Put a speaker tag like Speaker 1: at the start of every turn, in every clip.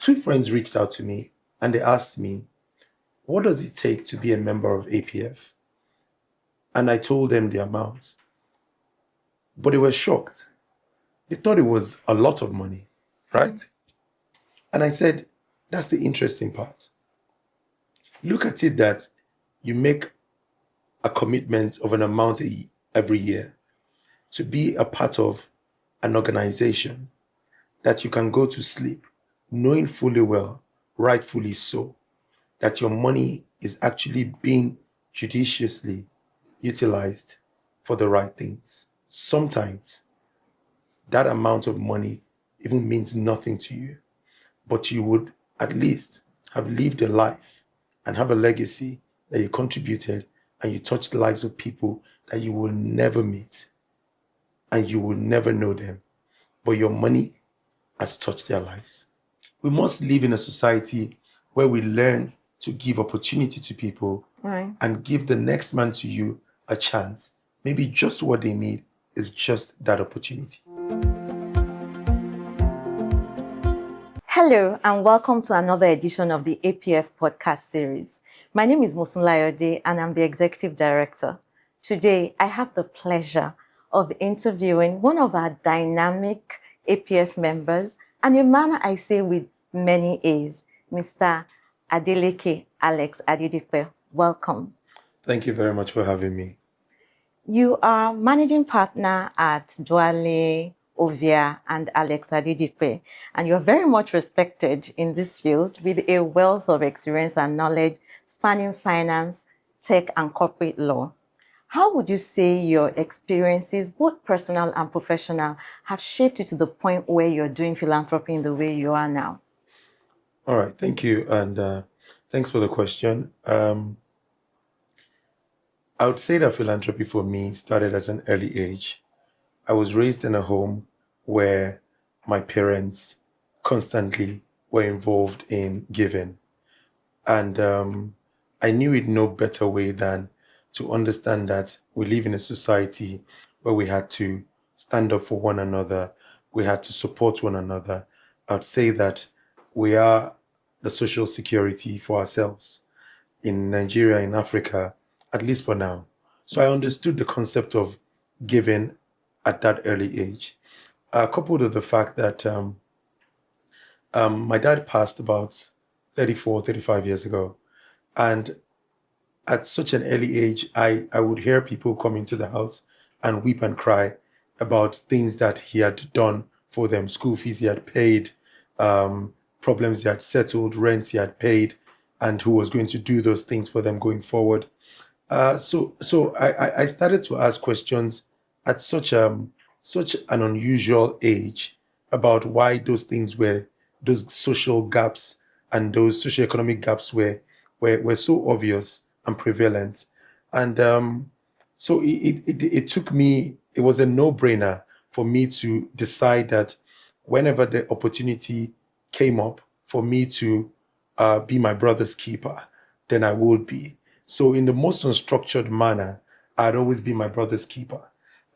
Speaker 1: Two friends reached out to me and they asked me, what does it take to be a member of APF? And I told them the amount. But they were shocked. They thought it was a lot of money, right? And I said, that's the interesting part. Look at it that you make a commitment of an amount every year to be a part of an organization that you can go to sleep knowing fully well, rightfully so, that your money is actually being judiciously utilized for the right things. Sometimes that amount of money even means nothing to you, but you would at least have lived a life and have a legacy that you contributed and you touched the lives of people that you will never meet and you will never know them, but your money has touched their lives. We must live in a society where we learn to give opportunity to people and give the next man to you a chance. Maybe just what they need is just that opportunity.
Speaker 2: Hello and welcome to another edition of the APF Podcast Series. My name is Mosun Layode and I'm the Executive Director. Today, I have the pleasure of interviewing one of our dynamic APF members, and a man I say with many A's, Mr. Adeleke Alex-Adedipe. Welcome.
Speaker 1: Thank you very much for having me.
Speaker 2: You are managing partner at Duale, Ovia Alex-Adedipe, and you're very much respected in this field with a wealth of experience and knowledge spanning finance, tech, and corporate law. How would you say your experiences, both personal and professional, have shaped you to the point where you're doing philanthropy in the way you are now?
Speaker 1: All right, thank you, and thanks for the question. I would say that philanthropy for me started at an early age. I was raised in a home where my parents constantly were involved in giving. And I knew it no better way than to understand that we live in a society where we had to stand up for one another. We had to support one another. I would say that we are the social security for ourselves in Nigeria, in Africa, at least for now. So I understood the concept of giving at that early age, coupled with the fact that my dad passed about 34, 35 years ago. And at such an early age, I would hear people come into the house and weep and cry about things that he had done for them, school fees he had paid, problems he had settled, rents he had paid, and who was going to do those things for them going forward. So I started to ask questions at such an unusual age about why those things were, those social gaps and those socioeconomic gaps were so obvious and prevalent. And so it took me, it was a no-brainer for me to decide that whenever the opportunity came up for me to be my brother's keeper, then I would be. So in the most unstructured manner, I'd always be my brother's keeper.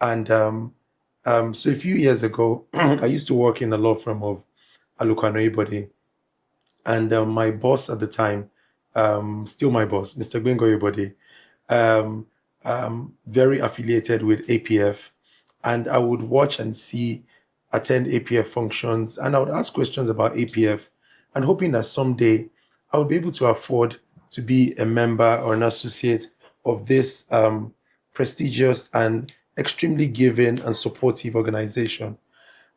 Speaker 1: And so a few years ago, I used to work in the law firm of Adeleke Alex-Adedipe. And my boss at the time, still my boss, Mr. Layode, very affiliated with APF. And I would watch and attend APF functions, and I would ask questions about APF and hoping that someday I would be able to afford to be a member or an associate of this prestigious and extremely giving and supportive organization.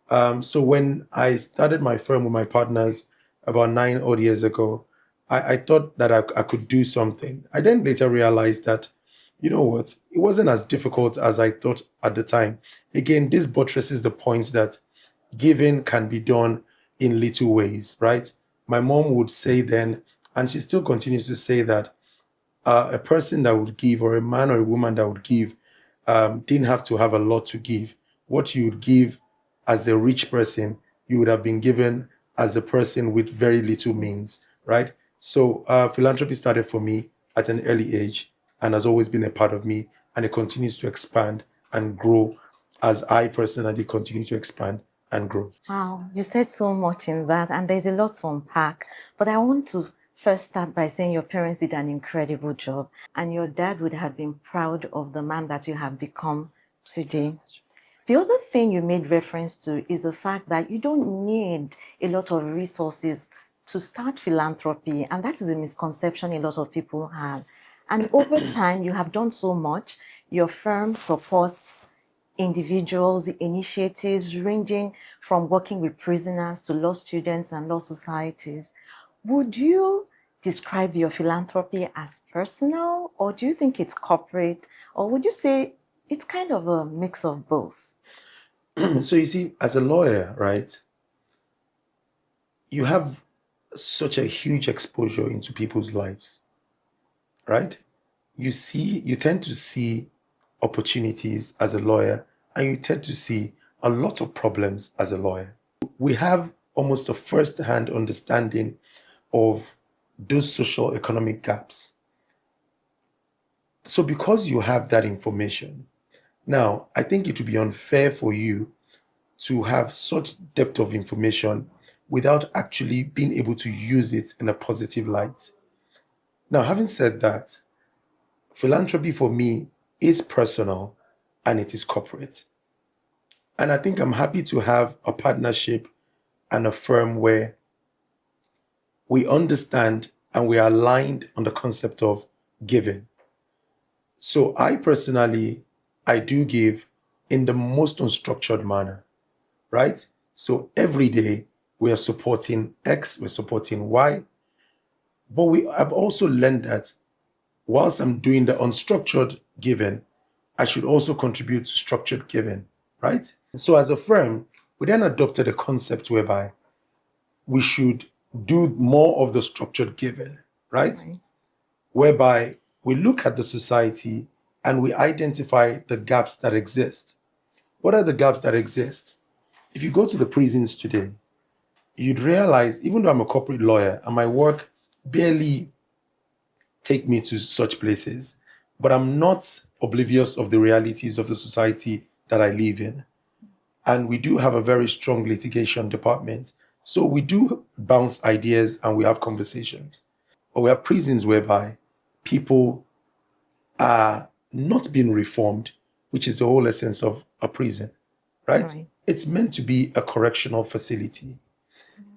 Speaker 1: So when I started my firm with my partners about 9 odd years ago, I thought that I could do something. I then later realized that, you know what, it wasn't as difficult as I thought at the time. Again, this buttresses the point that giving can be done in little ways, right? My mom would say then, and she still continues to say that a person that would give, or a man or a woman that would give, didn't have to have a lot to give. What you would give as a rich person, you would have been given as a person with very little means, right? So philanthropy started for me at an early age and has always been a part of me, and it continues to expand and grow as I personally continue to expand and grow.
Speaker 2: Wow, you said so much in that, and there's a lot to unpack. But I want to first start by saying your parents did an incredible job, and your dad would have been proud of the man that you have become today. The other thing you made reference to is the fact that you don't need a lot of resources to start philanthropy, and that is a misconception a lot of people have. And over time, you have done so much. Your firm supports individuals, initiatives ranging from working with prisoners to law students and law societies. Would you describe your philanthropy as personal, or do you think it's corporate, or would you say it's kind of a mix of both?
Speaker 1: So you see, as a lawyer, right, you have such a huge exposure into people's lives, right? You tend to see opportunities as a lawyer, and you tend to see a lot of problems as a lawyer. We have almost a first-hand understanding of those social economic gaps. So because you have that information, now I think it would be unfair for you to have such depth of information without actually being able to use it in a positive light. Now, having said that, philanthropy for me is personal and it is corporate. And I think I'm happy to have a partnership and a firm where we understand and we are aligned on the concept of giving. So I personally, I do give in the most unstructured manner, right? So every day we are supporting X, we're supporting Y. But we have also learned that whilst I'm doing the unstructured giving, I should also contribute to structured giving, right? So as a firm, we then adopted a concept whereby we should do more of the structured giving, right? Whereby we look at the society and we identify the gaps that exist. What are the gaps that exist? If you go to the prisons today, you'd realize, even though I'm a corporate lawyer and my work barely take me to such places, but I'm not oblivious of the realities of the society that I live in. And we do have a very strong litigation department. So we do bounce ideas and we have conversations. But we have prisons whereby people are not being reformed, which is the whole essence of a prison, right? It's meant to be a correctional facility.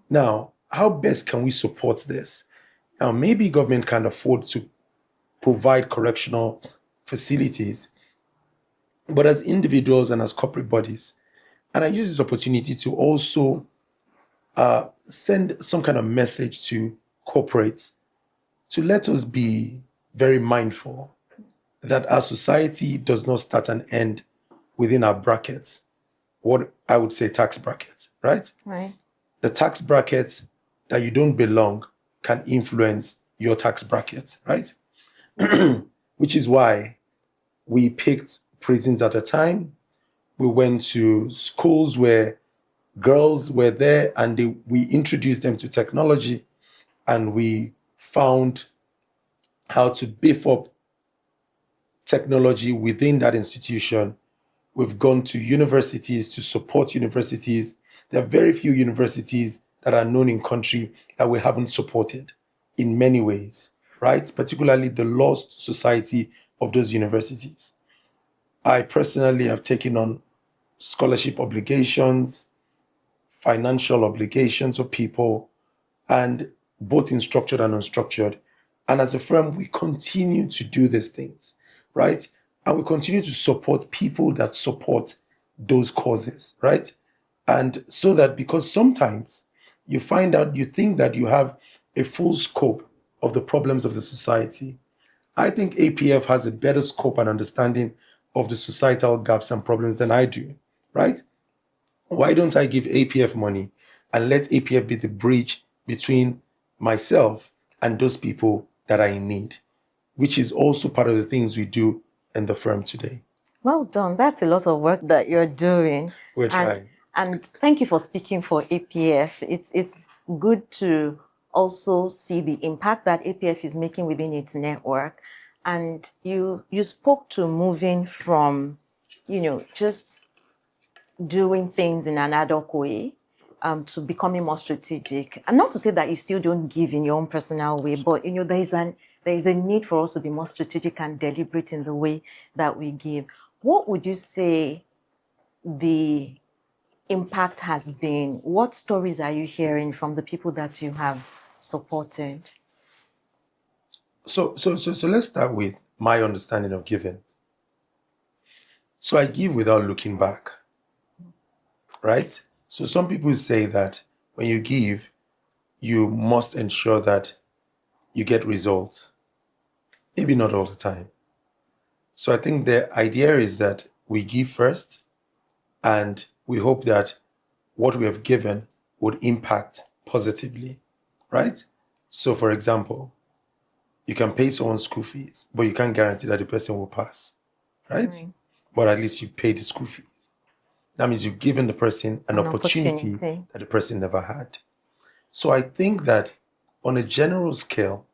Speaker 1: Now, how best can we support this? Now, maybe government can afford to provide correctional facilities, but as individuals and as corporate bodies, and I use this opportunity to also send some kind of message to corporates to let us be very mindful that our society does not start and end within our brackets, what I would say tax brackets, right?
Speaker 2: Right.
Speaker 1: The tax brackets that you don't belong can influence your tax bracket, right? Which is why we picked prisons at a time. We went to schools where girls were there and we introduced them to technology, and we found how to beef up technology within that institution. We've gone to universities to support universities. There are very few universities that are known in country that we haven't supported in many ways, right? Particularly the law society of those universities. I personally have taken on scholarship obligations, financial obligations of people, and both in structured and unstructured. And as a firm, we continue to do these things, right? And we continue to support people that support those causes, right? And so that, because sometimes you find out, you think that you have a full scope of the problems of the society. I think APF has a better scope and understanding of the societal gaps and problems than I do, right? Why don't I give APF money and let APF be the bridge between myself and those people that are in need, which is also part of the things we do in the firm today.
Speaker 2: Well done. That's a lot of work that you're doing.
Speaker 1: We're trying.
Speaker 2: And thank you for speaking for APF. It's good to also see the impact that APF is making within its network. And you spoke to moving from, just doing things in an ad hoc way, to becoming more strategic. And not to say that you still don't give in your own personal way, but there is a need for us to be more strategic and deliberate in the way that we give. What would you say the impact has been? What stories are you hearing from the people that you have supported?
Speaker 1: So let's start with my understanding of giving. So I give without looking back, right? So some people say that when you give, you must ensure that you get results. Maybe not all the time. So I think the idea is that we give first and we hope that what we have given would impact positively, right? So for example, you can pay someone's school fees, but you can't guarantee that the person will pass, right? But at least you've paid the school fees. That means you've given the person an opportunity that the person never had. So I think that on a general scale,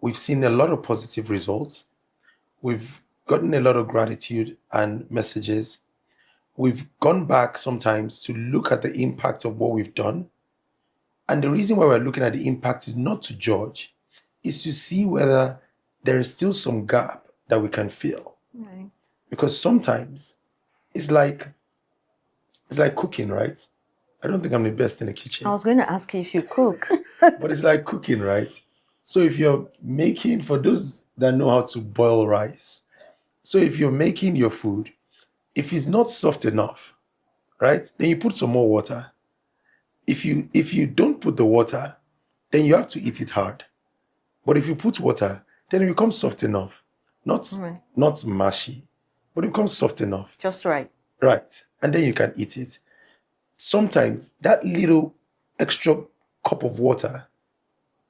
Speaker 1: we've seen a lot of positive results. We've gotten a lot of gratitude and messages. We've gone back sometimes to look at the impact of what we've done. And the reason why we're looking at the impact is not to judge, is to see whether there is still some gap that we can fill.
Speaker 2: Right.
Speaker 1: Because sometimes it's like cooking, right? I don't think I'm the best in the kitchen.
Speaker 2: I was going to ask you if you cook.
Speaker 1: But it's like cooking, right? So if you're making, for those that know how to boil rice, so if you're making your food, if it's not soft enough, right, then you put some more water. If you don't put the water, then you have to eat it hard. But if you put water, then it becomes soft enough. Not mushy, but it becomes soft enough.
Speaker 2: Just right.
Speaker 1: Right. And then you can eat it. Sometimes that little extra cup of water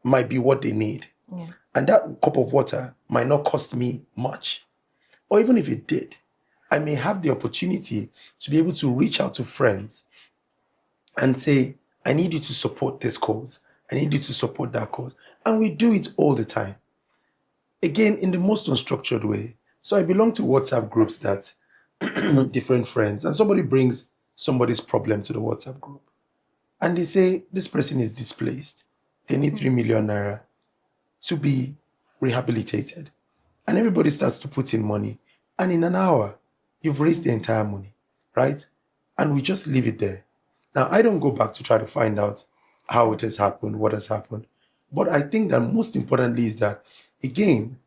Speaker 1: might be what they need.
Speaker 2: Yeah.
Speaker 1: And that cup of water might not cost me much. Or even if it did, I may have the opportunity to be able to reach out to friends and say, I need you to support this cause. I need you to support that cause. And we do it all the time. Again, in the most unstructured way. So I belong to WhatsApp groups that different friends, and somebody brings somebody's problem to the WhatsApp group. And they say, this person is displaced. They need 3 million naira to be rehabilitated. And everybody starts to put in money. And in an hour, you've raised the entire money, right? And we just leave it there. Now, I don't go back to try to find out how it has happened, what has happened. But I think that most importantly is that, again,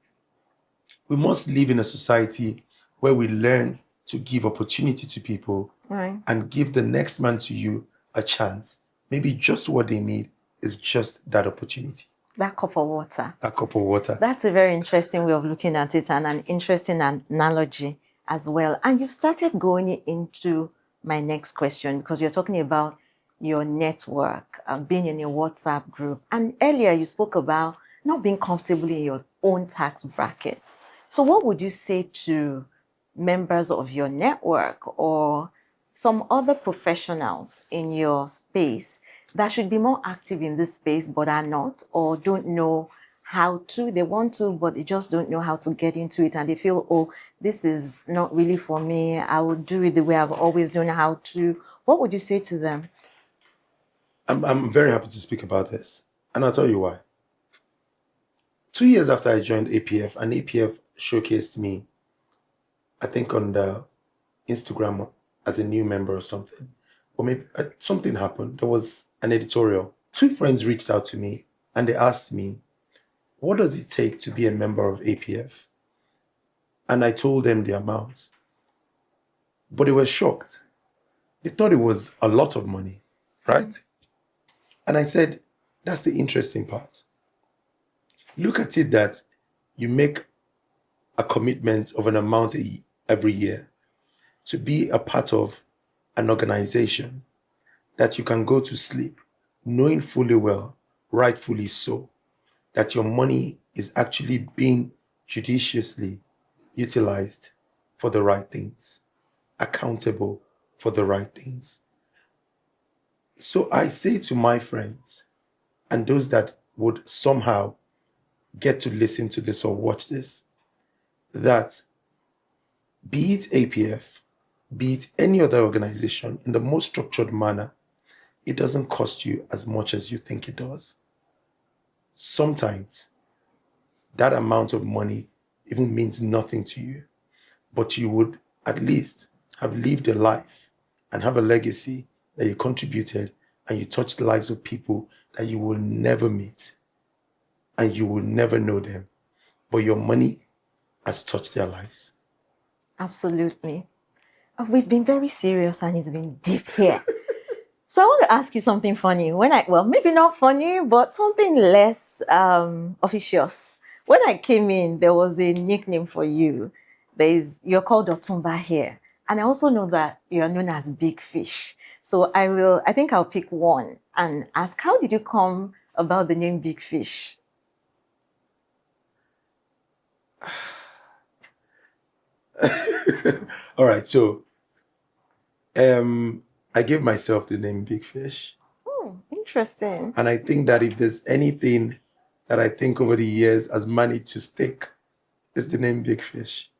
Speaker 1: we must live in a society where we learn to give opportunity to people,
Speaker 2: Right.
Speaker 1: and give the next man to you a chance. Maybe just what they need is just that opportunity.
Speaker 2: That cup of water.
Speaker 1: A cup of water.
Speaker 2: That's a very interesting way of looking at it, and an interesting analogy as well. And you started going into my next question, because you're talking about your network, being in a WhatsApp group. And earlier you spoke about not being comfortable in your own tax bracket. So what would you say to members of your network or some other professionals in your space that should be more active in this space but are not, or don't know how to? They want to, but they just don't know how to get into it, and they feel, oh, this is not really for me. I will do it the way I've always known how to. What would you say to them?
Speaker 1: I'm very happy to speak about this, and I'll tell you why. 2 years after I joined APF, and APF showcased me, I think on the Instagram as a new member or something. Or maybe something happened. There was an editorial. 2 friends reached out to me and they asked me, what does it take to be a member of APF? And I told them the amount. But they were shocked. They thought it was a lot of money, right? And I said, that's the interesting part. Look at it that you make a commitment of an amount every year to be a part of an organization that you can go to sleep knowing fully well, rightfully so, that your money is actually being judiciously utilized for the right things, accountable for the right things. So I say to my friends and those that would somehow get to listen to this or watch this, that be it APF, be it any other organization, in the most structured manner, it doesn't cost you as much as you think it does. Sometimes that amount of money even means nothing to you, but you would at least have lived a life and have a legacy that you contributed, and you touched the lives of people that you will never meet and you will never know them, but your money has touched their lives.
Speaker 2: Absolutely. We've been very serious and it's been deep here. So I want to ask you something funny. Well, maybe not funny, but something less officious. When I came in, there was a nickname for you. You're called Otumba here. And I also know that you're known as Big Fish. So I think I'll pick one and ask, how did you come about the name Big Fish?
Speaker 1: All right, so I gave myself the name Big Fish.
Speaker 2: Interesting.
Speaker 1: And I think that if there's anything that I think over the years has managed to stick, it's the name Big Fish.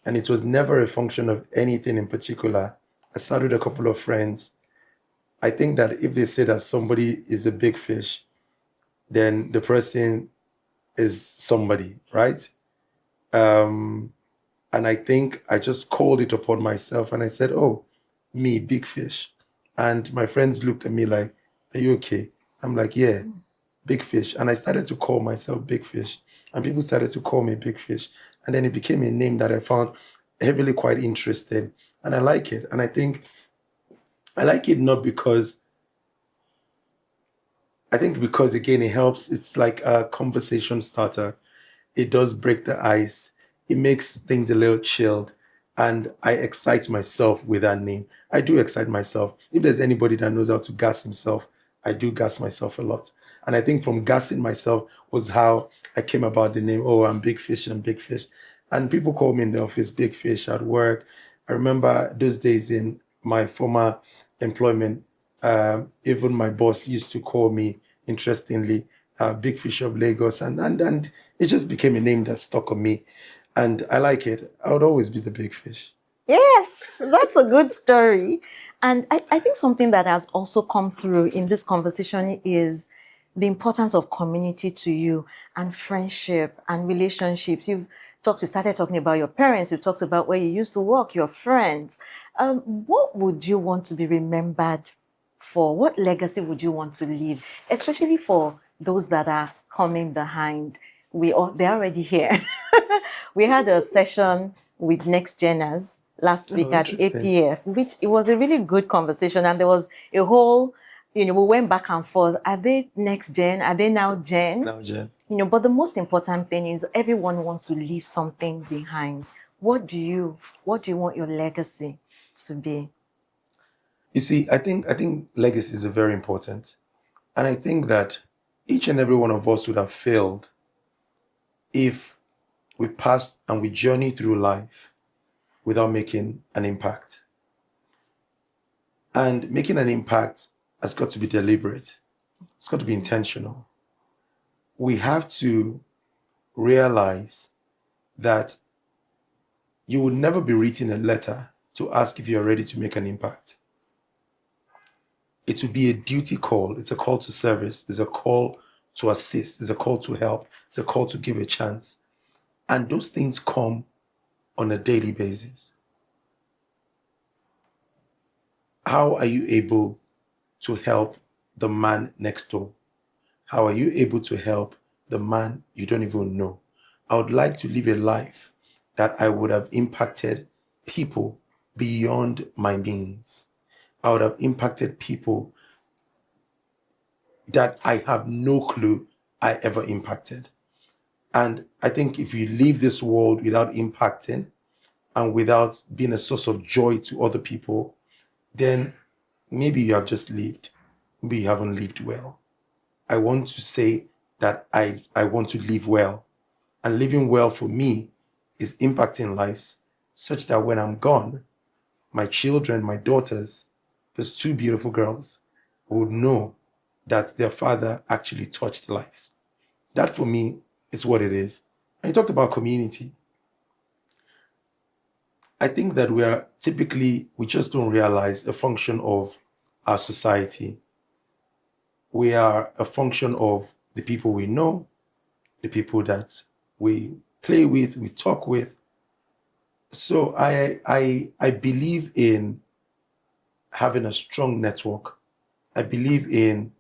Speaker 1: And it was never a function of anything in particular. I sat with a couple of friends. I think that if they say that somebody is a big fish, then the person is somebody, right? And I think I just called it upon myself and I said, oh, me, Big Fish. And my friends looked at me like, are you okay? I'm like, yeah, Big Fish. And I started to call myself Big Fish. And people started to call me Big Fish. And then it became a name that I found heavily quite interesting. And I like it. And I think I like it not because, again, it helps. It's like a conversation starter. It does break the ice. It makes things a little chilled. And I excite myself with that name. I do excite myself. If there's anybody that knows how to gas himself, I do gas myself a lot. And I think from gassing myself was how I came about the name. Oh, I'm Big Fish and Big Fish. And people call me in the office Big Fish at work. I remember those days in my former employment, even my boss used to call me, interestingly, Big Fish of Lagos. And it just became a name that stuck on me. And I like it. I would always be the Big Fish.
Speaker 2: Yes, that's a good story. And I think something that has also come through in this conversation is the importance of community to you and friendship and relationships. You started talking about your parents. You've talked about where you used to work, your friends. What would you want to be remembered for? What legacy would you want to leave, especially for those that are coming behind? They're already here. We had a session with Next Geners last week at APF, which it was a really good conversation. And there was a whole, we went back and forth. Are they next gen? Are they now gen?
Speaker 1: Now gen.
Speaker 2: But the most important thing is everyone wants to leave something behind. What do you want your legacy to be?
Speaker 1: You see, I think legacies are very important. And I think that each and every one of us would have failed if we passed and we journey through life without making an impact. And making an impact has got to be deliberate. It's got to be intentional. We have to realize that you will never be written a letter to ask if you're ready to make an impact. It will be a duty call. It's a call to service. It's a call to assist. It's a call to help. It's a call to give a chance. And those things come on a daily basis. How are you able to help the man next door? How are you able to help the man you don't even know? I would like to live a life that I would have impacted people beyond my means. I would have impacted people that I have no clue I ever impacted. And I think if you leave this world without impacting and without being a source of joy to other people, then maybe you have just lived. Maybe you haven't lived well. I want to say that I want to live well. And living well for me is impacting lives such that when I'm gone, my children, my daughters, those two beautiful girls, would know that their father actually touched lives. That for me is what it is. And you talked about community. I think that we just don't realize a function of our society. We are a function of the people we know, the people that we play with, we talk with. So I believe in having a strong network. I believe in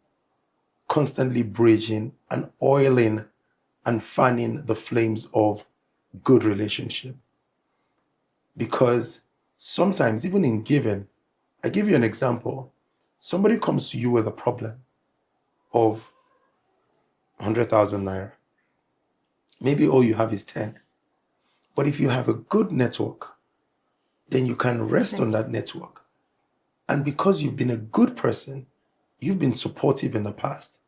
Speaker 1: constantly bridging and oiling and fanning the flames of good relationship. Because sometimes, even in giving, I give you an example. Somebody comes to you with a problem of 100,000 naira. Maybe all you have is 10. But if you have a good network, then you can rest on that network. And because you've been a good person, you've been supportive in the past,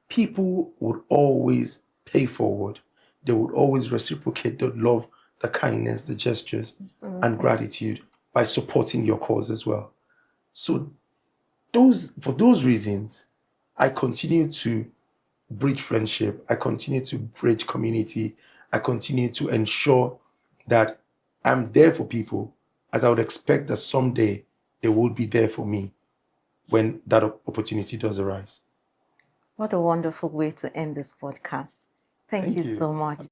Speaker 1: people would always pay forward. They would always reciprocate the love, the kindness, the gestures, and gratitude by supporting your cause as well. So for those reasons, I continue to bridge friendship. I continue to bridge community. I continue to ensure that I'm there for people, as I would expect that someday they will be there for me when that opportunity does arise.
Speaker 2: What a wonderful way to end this podcast. Thank you so much.